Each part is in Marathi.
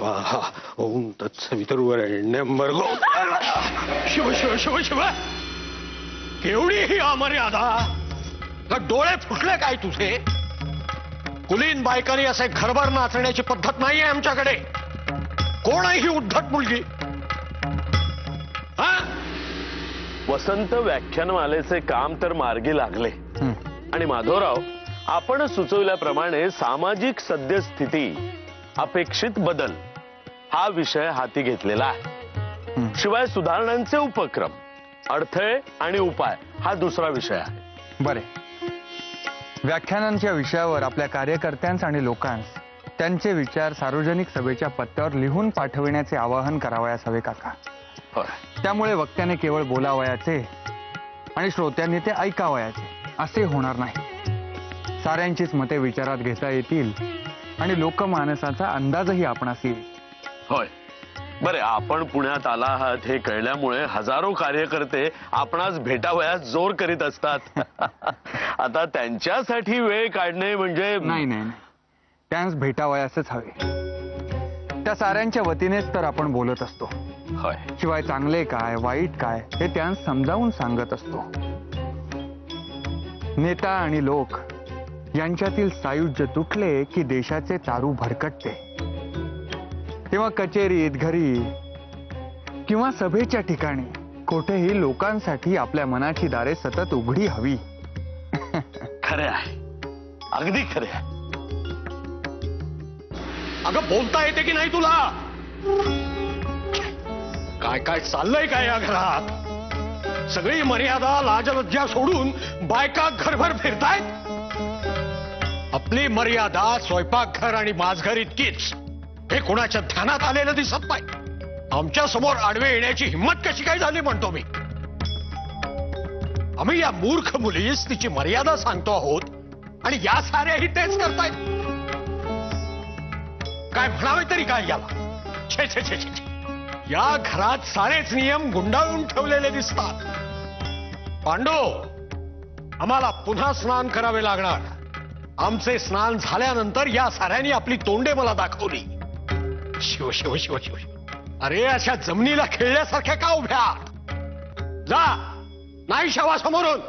स्वाहा ओम तत्सवितुर्वरेण्यं भर्गो शिव शिव शिव शिव केवढी ही अमर्यादा का डोळे फुटले काय तुझे कुलीन बायकांनी असे घरभर नाचण्याची पद्धत नाहीये आमच्याकडे कोण आहे ही उद्धट मुलगी हा वसंत व्याख्यानमालेचे काम तर मार्गी लागले आणि माधवराव आपण सुचवल्याप्रमाणे सामाजिक सद्यस्थिती अपेक्षित बदल हा विषय हाती घेतलेला आहे शिवाय सुधारणांचे उपक्रम अडथळे आणि उपाय हा दुसरा विषय आहे बरे व्याख्यानांच्या विषयावर आपल्या कार्यकर्त्यांस आणि लोकांस त्यांचे विचार सार्वजनिक सभेच्या पत्त्यावर लिहून पाठविण्याचे आवाहन करावयास हवे काका त्यामुळे वक्त्याने केवळ बोलावयाचे आणि श्रोत्यांनी ते ऐकावयाचे असे होणार नाही साऱ्यांचीच मते विचारात घेता येतील आणि लोकमानसाचा अंदाजही आपणास येईल होय बरे आपण पुण्यात आला आहात हे कळल्यामुळे हजारो कार्यकर्ते आपणास भेटावयास जोर करीत असतात आता त्यांच्यासाठी वेळ काढणे म्हणजे नाही नाही त्यांस भेटावयासच हवे त्या साऱ्यांच्या वतीनेच तर आपण बोलत असतो होय शिवाय चांगले काय वाईट काय हे त्यांस समजावून सांगत असतो नेता आणि लोक यांच्यातील सायुज्य तुटले की देशाचे चारू भरकटते तेव्हा कचेरीत घरी किंवा सभेच्या ठिकाणी कोठेही लोकांसाठी आपल्या मनाची दारे सतत उघडी हवी खरे आहे अगदी खरे आहे अगं बोलता येते की नाही तुला काय काय चाललंय काय या घरात सगळी मर्यादा लाजलज्जा सोडून बायका घरभर फिरतायत आपली मर्यादा स्वयंपाकघर आणि माझघर इतकीच हे कोणाच्या ध्यानात आलेलं दिसत नाही आमच्या समोर आडवे येण्याची हिंमत कशी काय झाली म्हणतो मी आम्ही या मूर्ख मुलीस तिची मर्यादा सांगतो आहोत आणि या साऱ्याही तेच करतायत काय म्हणावे तरी काय याला छे छे छे छे या घरात सारेच नियम गुंडाळून ठेवलेले दिसतात पांडू आम्हाला पुन्हा स्नान करावे लागणार आमचे स्नान झाल्यानंतर या साऱ्यांनी आपली तोंडे मला दाखवली शिव शिव शिव शिव अरे अशा जमिनीला खेळल्यासारख्या का उभ्या जा नाही शवा समोरून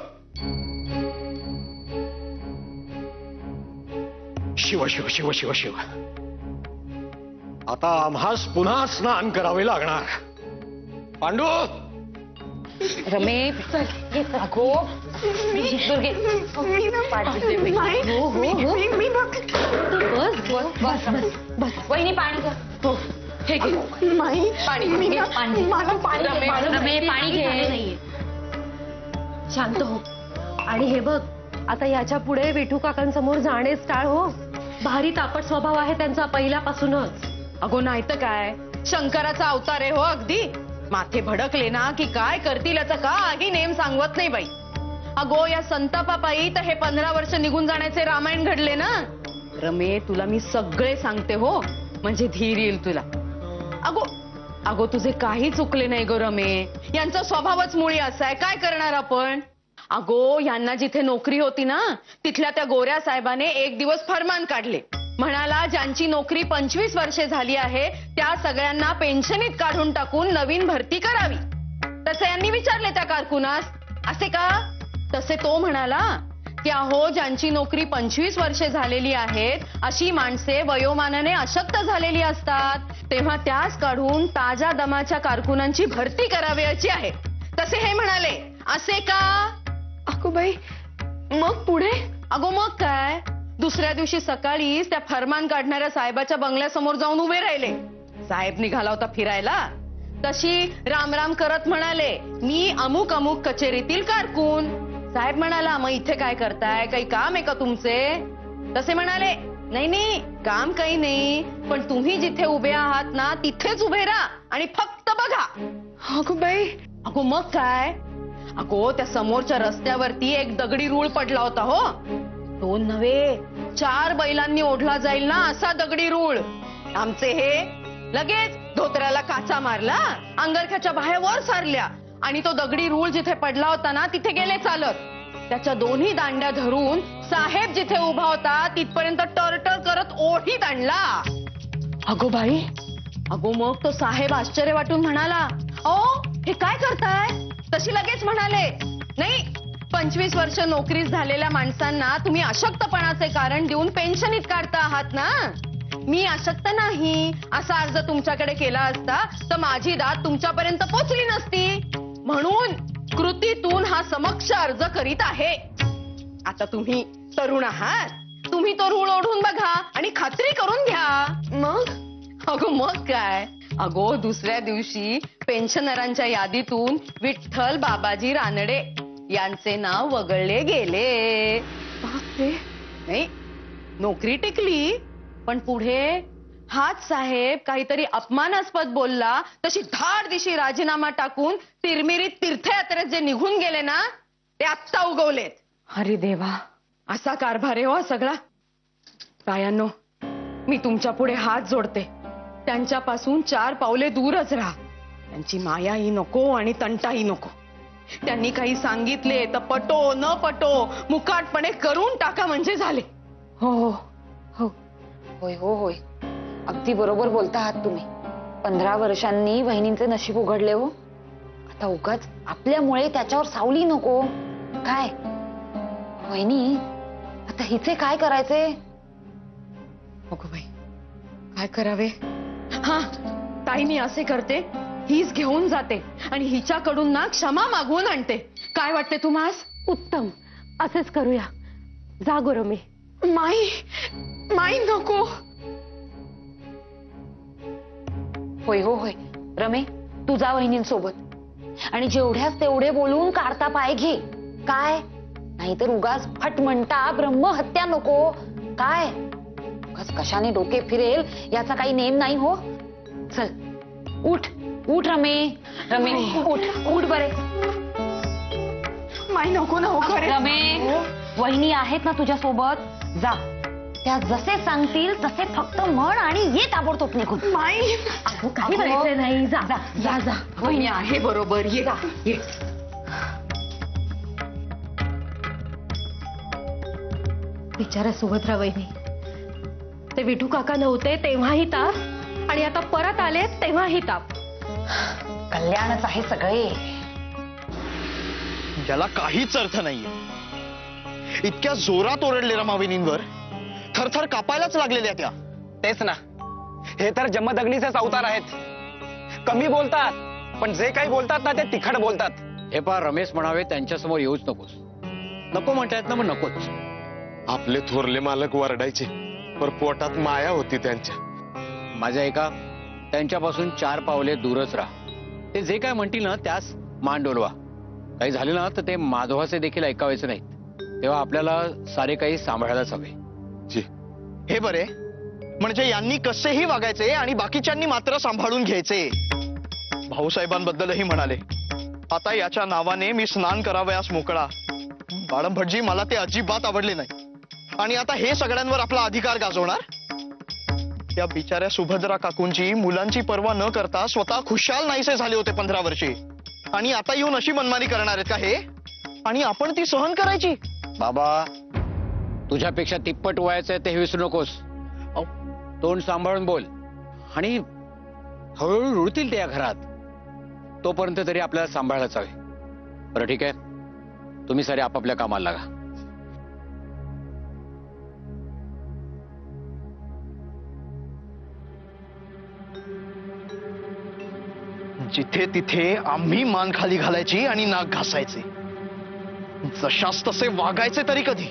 शिव शिव शिव शिव शिव आता आम्हास पुन्हा स्नान करावे लागणार पांडू रमेश अगो दुर्गे बस वहिनी पाणी घे हे घे पाणी घे शांत हो आणि हे बघ आता याच्या पुढे विठू काकांसमोर जाणेच टाळ हो भारी तापट स्वभाव आहे त्यांचा पहिल्यापासूनच अगो नाही तर काय शंकराचा अवतार आहे हो अगदी माथे भडकले ना की काय करतील याचा काही नेम सांगवत नाही बाई अगो या संतापापायी तर हे 15 वर्ष निघून जाण्याचे रामायण घडले ना रमे तुला मी सगळे सांगते हो म्हणजे धीर येईल तुला अगो अगो तुझे काही चुकले नाही गो रमे यांचा स्वभावच मुळी असा आहे काय करणार आपण अगो यांना जिथे नोकरी होती ना तिथल्या त्या गोऱ्या साहेबाने एक दिवस फरमान काढले म्हणाला ज्यांची नोकरी 25 वर्षे झाली आहे त्या सगळ्यांना पेन्शनीत काढून टाकून नवीन भरती करावी तसे यांनी विचारले त्या कारकुनास असे का तसे तो म्हणाला की अहो ज्यांची नोकरी 25 वर्षे झालेली आहेत अशी माणसे वयोमानाने अशक्त झालेली असतात तेव्हा त्यास काढून ताज्या दमाच्या कारकुनांची भरती करावयाची आहे तसे हे म्हणाले असे का अगो बाई मग पुढे अगो मग काय दुसऱ्या दिवशी सकाळीच त्या फरमान काढणाऱ्या साहेबाच्या बंगल्यासमोर जाऊन उभे राहिले साहेब निघाला होता फिरायला तशी रामराम करत म्हणाले मी अमुक अमुक कचेरीतील कारकून साहेब म्हणाला मग इथे काय करताय काही काम आहे का तुमचे तसे म्हणाले नाही नाही काम काही नाही पण तुम्ही जिथे उभे आहात ना तिथेच उभे राहा आणि फक्त बघा अगो बाई अगो मग काय अगो त्या समोरच्या रस्त्यावरती एक दगडी रूळ पडला होता हो 2 नव्हे 4 बैलांनी ओढला जाईल ना असा दगडी रूळ आमचे हे लगेच धोत्र्याला काचा मारला अंगरख्याच्या बाहेर वर सारल्या आणि तो दगडी रूळ जिथे पडला होता ना तिथे गेले चालत त्याच्या दोन्ही दांड्या धरून साहेब जिथे उभा होता तिथपर्यंत टरटर करत ओढीत आणला अगो बाई अगो मग तो साहेब आश्चर्य वाटून म्हणाला, ओ हे काय करताय? तशी लगेच म्हणाले, नाही 25 वर्ष नोकरीस झालेल्या माणसांना तुम्ही अशक्तपणाचे कारण देऊन पेन्शनीत काढता आहात ना. मी अशक्त नाही असा अर्ज तुमच्याकडे केला असता तर माझी दाद तुमच्यापर्यंत पोचली नसती. म्हणून कृतीतून हा समक्ष अर्ज करीत आहे. आता तुम्ही तरुण आहात, तुम्ही तो रूळ ओढून बघा आणि खात्री करून घ्या. मग अगो मग काय, अगो दुसऱ्या दिवशी पेन्शनरांच्या यादीतून विठ्ठल बाबाजी रानडे यांचे नाव वगळले गेले. बापरे. नाही, नोकरी टिकली, पण पुढे हाच साहेब काहीतरी अपमानास्पद बोलला तशी धाड दिशी राजीनामा टाकून तिरमिरीत तीर्थयात्रेत जे निघून गेले ना, ते आत्ता उगवलेत. अरे देवा, असा कारभार आहे हो सगळा. बायांनो, मी तुमच्या पुढे हात जोडते. त्यांच्यापासून 4 पावले दूरच राहा. त्यांची मायाही नको आणि तंटाही नको. त्यांनी काही सांगितले तर पटो न पटो मुकाटपणे करून टाका म्हणजे झाले. हो हो हो होय हो होय, अगदी बरोबर बोलता आहात तुम्ही. 15 वर्षांनी वहिनींचे नशीब उघडले हो. आता उगाच आपल्यामुळे त्याच्यावर सावली नको. काय वहिनी, आता हिचे काय करायचे? अगो बाई, काय करावे? हा ताई, मी असे करते, हीच घेऊन जाते आणि हिच्याकडून ना क्षमा मागवून आणते. काय वाटते तुम्हास? उत्तम, असेच करूया. जा गो रमे. माई माई नको. होय हो होय रमे, तू जा वहिनींसोबत आणि जेवढ्याच तेवढे बोलून काढता पाय घे. काय नाहीतर उगाच फट म्हणता ब्रह्महत्या नको. काय उगाच कशाने डोके फिरेल याचा काही नेम नाही हो. चल उठ उठ रमे, रमे उठ उठ बरे. माई नको ना हो खरे. रमे, वहिनी आहेत ना तुझ्या सोबत. जा, त्या जसे सांगतील तसे फक्त म्हण आणि ये ताबडतोब निघून. माई काही करायचं नाही. जा जा जा जा. वहिनी आहे बरोबर. ये ये. बिचारा सुभद्रा वहिनी, ते विठू काका नव्हते तेव्हाही ताप आणि आता परत आले तेव्हाही ताप. कल्याणच आहे सगळे. ज्याला काहीच अर्थ नाहीये. इतक्या जोरात ओरडले रमाविनींवर, थरथर कापायलाच लागलेल्या त्या. तेच ना, हे तर जमदग्नीचेच अवतार आहेत. कमी बोलतात पण जे काही बोलतात ना ते तिखट बोलतात. हे पा रमेश म्हणावे त्यांच्यासमोर येऊच नकोस. नको म्हणतायत ना, मग नकोच. आपले थोरले मालक वरडायचे, पर पोटात माया होती त्यांच्या. माझ्या ऐका, त्यांच्यापासून 4 पावले दूरच राहा. ते जे काय म्हणतील ना त्यास मान डोलवा. काही झाले ना तर ते माधवाचे देखील ऐकावायचे नाहीत. तेव्हा आपल्याला सारे काही सांभाळायलाच हवे. जी. हे बरे, म्हणजे यांनी कसेही वागायचे आणि बाकीच्यांनी मात्र सांभाळून घ्यायचे. भाऊसाहेबांबद्दलही म्हणाले, आता याच्या नावाने मी स्नान करावयास मोकळा. बाळम भटजी, मला ते अजिबात आवडले नाही. आणि आता हे सगळ्यांवर आपला अधिकार गाजवणार. त्या बिचाऱ्या सुभद्रा काकूंची मुलांची पर्वा न करता स्वतः खुशाल नाहीसे झाले होते 15 वर्षे. आणि आता येऊन अशी मनमानी करणार आहेत का हे? आणि आपण ती सहन करायची? बाबा, तुझ्यापेक्षा तिप्पट वयाचं आहे ते विसरू नकोस. तोंड सांभाळून बोल. आणि हळूहळू रुळतील ते या घरात. तोपर्यंत तरी आपल्याला सांभाळायलाच हवे. बरं ठीक आहे, तुम्ही सारे आपापल्या कामाला लागा. जिथे तिथे आम्ही मान खाली घालायची आणि नाक घासायचे. जशास तसे वागायचे तरी कधी?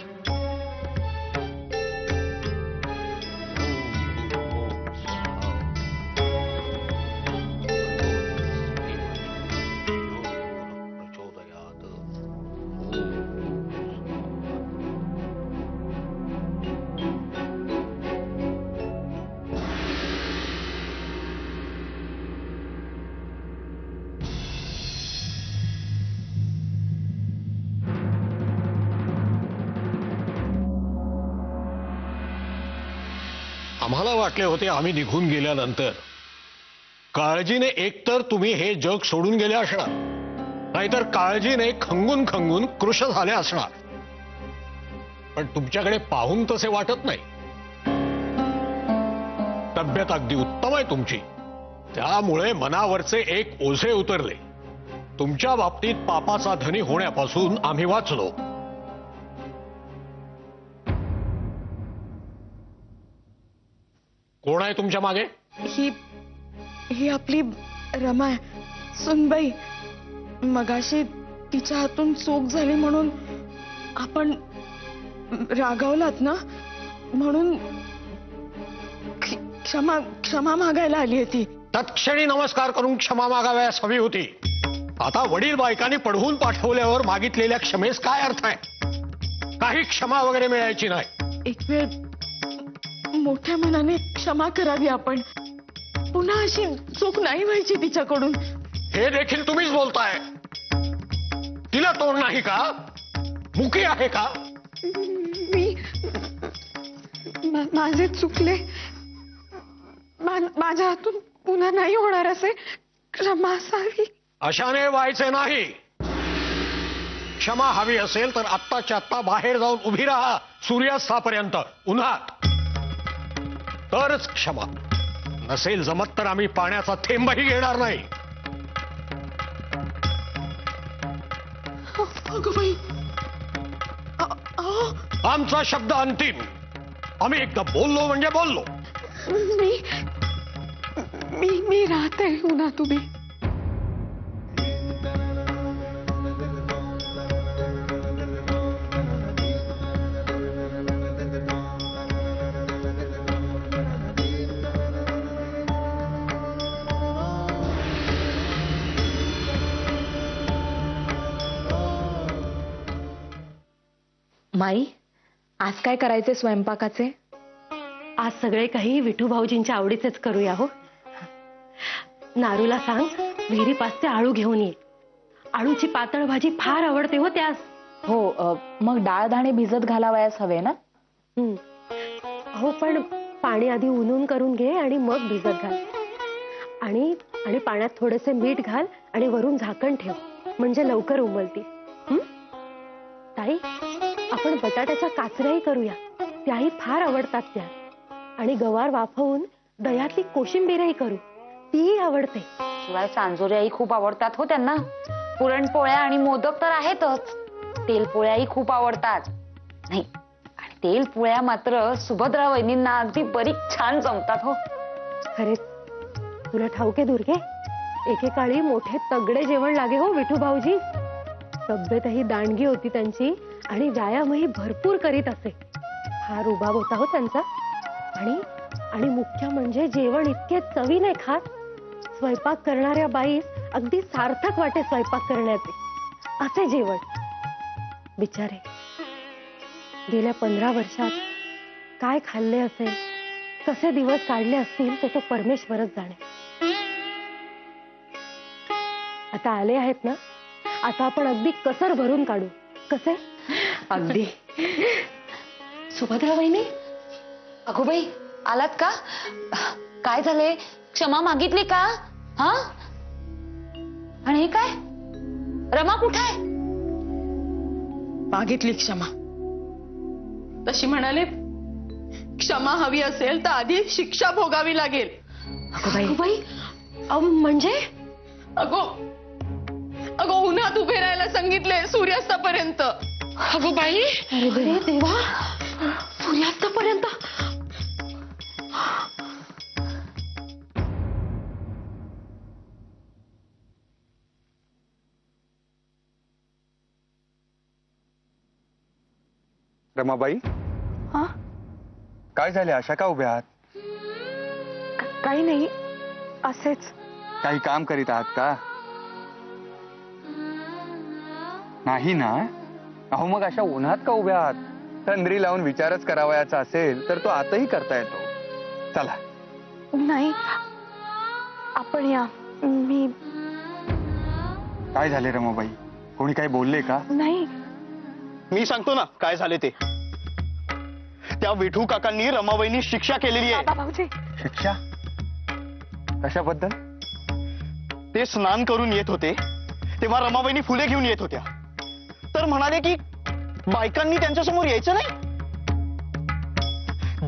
आम्हाला वाटले होते आम्ही निघून गेल्यानंतर काळजीने एकतर तुम्ही हे जग सोडून गेले असणार, नाहीतर काळजीने खंगून खंगून कृश झाले असणार. पण तुमच्याकडे पाहून तसे वाटत नाही. तब्येत अगदी उत्तम आहे तुमची. त्यामुळे मनावरचे एक ओझे उतरले. तुमच्या बाबतीत पापाचा धनी होण्यापासून आम्ही वाचलो. कोण आहे तुमच्या मागे? ही आपली रमा आहे, सुनबाई. मगाशी तिच्या हातून चूक झाली म्हणून आपण रागावलात ना, म्हणून क्षमा मागायला आली आहे ती. तत्क्षणी नमस्कार करून क्षमा मागाव्यास हवी होती. आता वडील बायकांनी पढवून पाठवल्यावर मागितलेल्या क्षमेस काय अर्थ आहे? काही क्षमा वगैरे मिळायची नाही. एक वेळ मोठ्या मनाने क्षमा करावी आपण. पुन्हा अशी चूक नाही व्हायची तिच्याकडून. हे देखील तुम्हीच बोलताय. तिला तोंड नाही का? मुकी आहे का? माझे चुकले. माझ्या हातून पुन्हा नाही होणार असे क्षमा असावी. अशाने व्हायचे नाही. क्षमा हवी असेल तर आत्ताच्या आत्ता बाहेर जाऊन उभी राहा सूर्यास्तापर्यंत उन्हात, तरच क्षमा. नसेल जमत तर आम्ही पाण्याचा थेंबही घेणार नाही. आमचा शब्द अंतिम. आम्ही एकदा बोललो म्हणजे बोललो. मी राहते उन्हा तुम्ही. माई, आज काय करायचे स्वयंपाकाचे? आज सगळे काही विठू भाऊजींच्या आवडीचेच करूया हो. नारूला सांग विहिरीपासचे आळू घेऊन ये. आळूची पातळ भाजी फार आवडते हो त्यास. हो, मग डाळ दाणे भिजत घालावयास हवे ना? हो, पण पाणी आधी उन्हून करून घे आणि मग भिजत घाल. आणि आणि पाण्यात थोडेसे मीठ घाल आणि वरून झाकण ठेव, म्हणजे लवकर उमलती. ताई, आपण बटाट्याच्या काचऱ्याही करूया. त्याही फार आवडतात त्या. आणि गवार वाफवून दह्यातली कोशिंबीरही करू, तीही आवडते. शिवाय सांजोऱ्याही खूप आवडतात हो त्यांना. पुरणपोळ्या आणि मोदक तर आहेतच, तेलपोळ्याही खूप आवडतात. नाही, आणि तेलपोळ्या मात्र सुभद्रा वहिनींना अगदी बरीच छान जमतात हो. खरेच तुला ठाऊके दुर्गे, एकेकाळी मोठे तगडे जेवण लागे हो विठू भाऊजी. तब्येतही दांडगी होती त्यांची आणि व्यायामही भरपूर करीत असे. फार उभाव होता हो त्यांचा. आणि मुख्य म्हणजे जेवण इतके चवीने खात, स्वयंपाक करणाऱ्या बाईस अगदी सार्थक वाटे स्वयंपाक करण्याचे असे जेवण. बिचारे गेल्या 15 वर्षात काय खाल्ले असेल, कसे दिवस काढले असतील ते तो परमेश्वरच जाणे. आता आले आहेत ना, आता आपण अगदी कसर भरून काढू. कसे? अगदी. सुभद्रा वहिनी, अगोबाई आलात का? काय झाले? क्षमा मागितली का? हा? आणि हे काय? रमा कुठे आहे? मागितली क्षमा. तशी म्हणाले क्षमा हवी असेल तर आधी शिक्षा भोगावी लागेल. अगोबाई, म्हणजे? अगो उन्हात उभे राहायला सांगितले सूर्यास्तापर्यंत. अगो बाई, अरे देवा, सूर्यास्तापर्यंत? रमाबाई, हा? काय झाले? अशा का उभ्या आहात? काही नाही, असेच. काही काम करीत आहात का? नाही ना? अहो, मग अशा उन्हात का उभ्या आहात? तंद्री लावून विचारच करावयाचा असेल तर तो आताही करता येतो. चला. नाही, आपण या. मी. काय झाले रमाबाई? कोणी काही बोलले का? नाही. मी सांगतो ना काय झाले ते. त्या विठू काकांनी रमाबाईंनी शिक्षा केलेली आहे. भाऊजी, शिक्षा? कशाबद्दल? ते स्नान करून येत होते तेव्हा रमाबाईंनी फुले घेऊन येत होत्या, तर म्हणाले की बायकांनी त्यांच्या समोर यायचं नाही.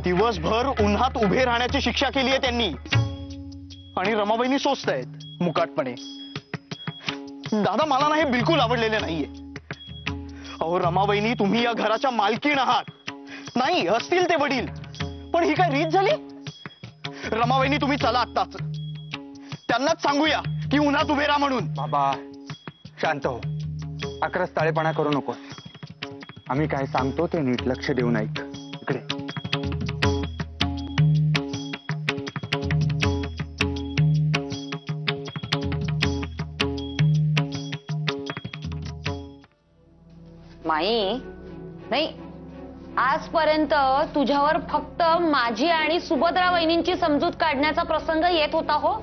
दिवसभर उन्हात उभे राहण्याची शिक्षा केली आहे त्यांनी. आणि रमाबाईंनी सोचतायत मुकाटपणे. दादा मला ना हे बिलकुल आवडलेले नाहीये. अहो रमाबाईंनी, तुम्ही या घराच्या मालकीण आहात. नाही असतील ते वडील, पण ही काय रीत झाली? रमाबाईंनी तुम्ही चला आत्ताच, त्यांनाच सांगूया की उन्हात उभे राहा म्हणून. बाबा शांत हो, अकरस ताळेपणा करू नको. आम्ही काय सांगतो ते नीट लक्ष देऊन ऐक. इकडे माई, नाही, आजपर्यंत तुझ्यावर फक्त माझी आणि सुभद्रा वहिनींची समजूत काढण्याचा प्रसंग येत होता हो.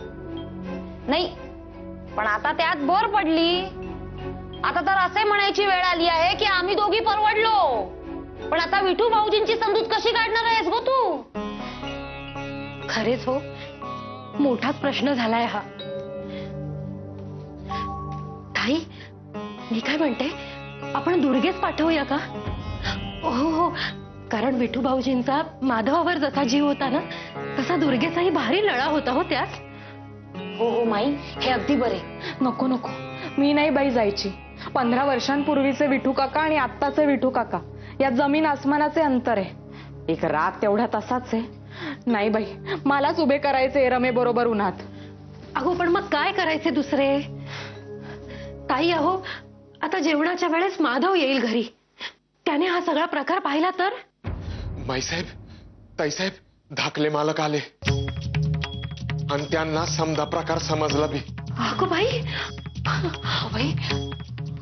नाही, पण आता त्यात भर पडली. आता तर असे म्हणायची वेळ आली आहे की आम्ही दोघी परवडलो. पण आता विठू भाऊजींची समजूत कशी काढणार आहेस गो तू? खरेच हो, मोठाच प्रश्न झालाय हा. ताई, मी काय म्हणते, आपण दुर्गेच पाठवूया का? हो हो, कारण विठू भाऊजींचा माधवावर जसा जीव होता ना, तसा दुर्गेचाही भारी लळा होता हो त्यात. हो हो माई, हे अगदी बरे. नको नको, मी नाही बाई जायची. 15 वर्षांपूर्वीचे विठू काका आणि आत्ताचे विठू काका या जमीन आसमानाचे अंतर आहे. एक रात तेवढा तसाच आहे. नाही बाई, मलाच उभे करायचे रमे बरोबर उन्हात. अहो पण मग काय करायचे दुसरे? ताई अहो, आता जेवणाच्या वेळेस माधव येईल घरी, त्याने हा सगळा प्रकार पाहिला तर? बाईसाहेब, ताईसाहेब, धाकले मालक आले आणि त्यांना समजा प्रकार समजला बी. अगो बाई, बाई,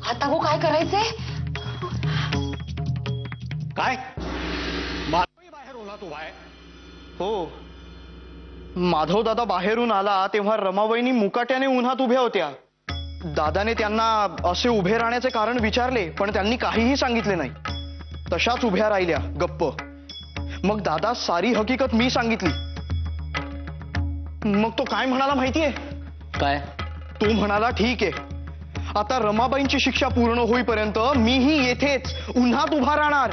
आता हो काय करायचंय? काय माधवही बाहेर उन्हात उभा आहे? हो, माधव दादा बाहेरून आला तेव्हा रमाबाईंनी मुकाट्याने उन्हात उभ्या होत्या. दादाने त्यांना असे उभे राहण्याचे कारण विचारले, पण त्यांनी काहीही सांगितले नाही. तशाच उभ्या राहिल्या गप्प. मग दादा सारी हकीकत मी सांगितली. मग तो काय म्हणाला माहितीये? काय? तो म्हणाला, ठीक आहे, आता रमाबाईंची शिक्षा पूर्ण होईपर्यंत मीही येथेच उन्हात उभा राहणार.